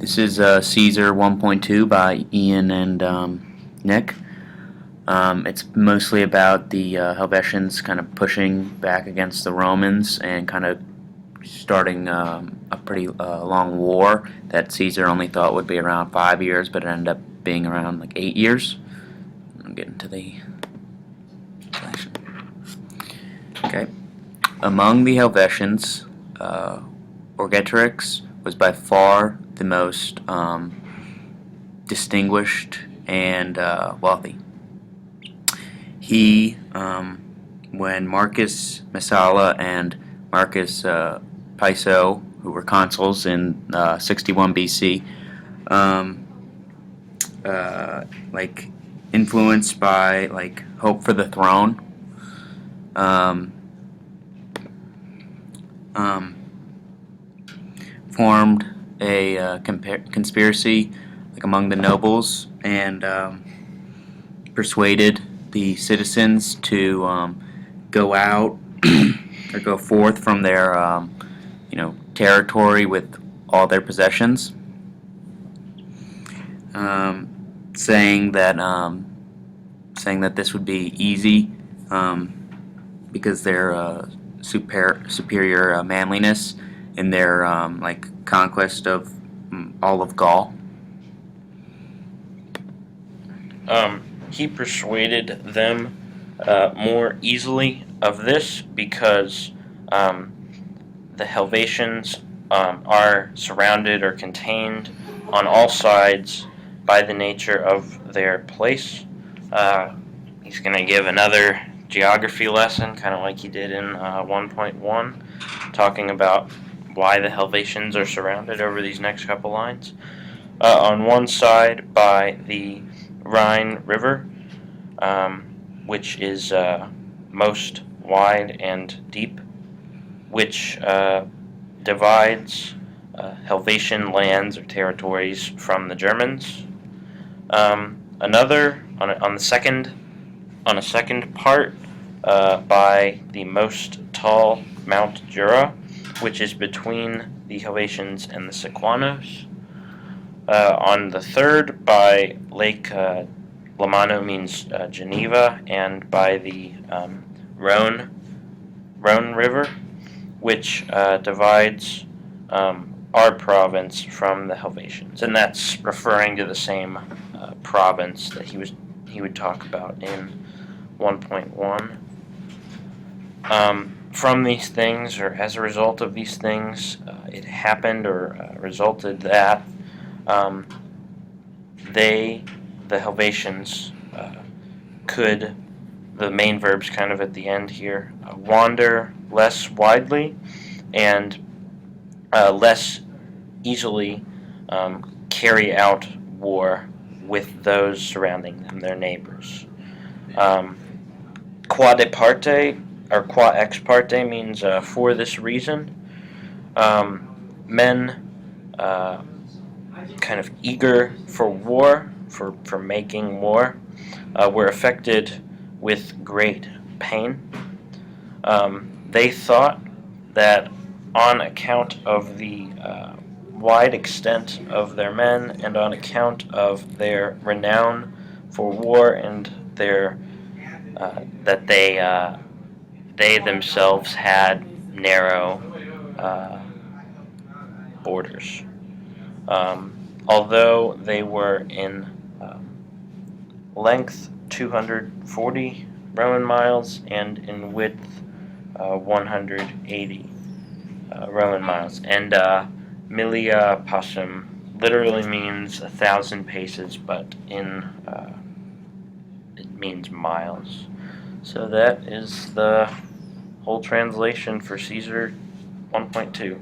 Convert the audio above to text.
This is Caesar 1.2 by Ian and Nick. It's mostly about the Helvetians kind of pushing back against the Romans and kind of starting a pretty long war that Caesar only thought would be around 5 years, but it ended up being around like 8 years. I'll get into the section. Okay. Among the Helvetians, Vercingetorix was by far the most distinguished and wealthy. He, when Marcus Messala and Marcus Piso, who were consuls in 61 BC, influenced by hope for the throne, formed a conspiracy among the nobles and persuaded the citizens to go out or go forth from their territory with all their possessions, saying that this would be easy because their superior manliness in their conquest of all of Gaul. He persuaded them more easily of this because the Helvetians are surrounded or contained on all sides by the nature of their place. He's going to give another geography lesson, kind of like he did in 1.1, talking about why the Helvetians are surrounded over these next couple lines. On one side by the Rhine River, which is most wide and deep, which divides Helvetian lands or territories from the Germans. Another on a second part by the most tall Mount Jura, which is between the Helvetians and the Sequanos. On the third by Lake Lamano, means Geneva, and by the Rhone River, which divides our province from the Helvetians, and that's referring to the same province that he would talk about in 1.1. From these things, or as a result of these things, it happened or resulted that the Helvetians, could, the main verbs kind of at the end here, wander less widely and less easily carry out war with those surrounding them, their neighbors. Qua de parte, or qua ex parte, means for this reason. Men kind of eager for war, for making war, were affected with great pain. They thought that on account of the wide extent of their men and on account of their renown for war and their that they themselves had narrow borders. Although they were in length 240 Roman miles and in width 180 Roman miles. And milia pasum literally means 1,000 paces, but in it means miles. So that is the whole translation for Caesar 1.2.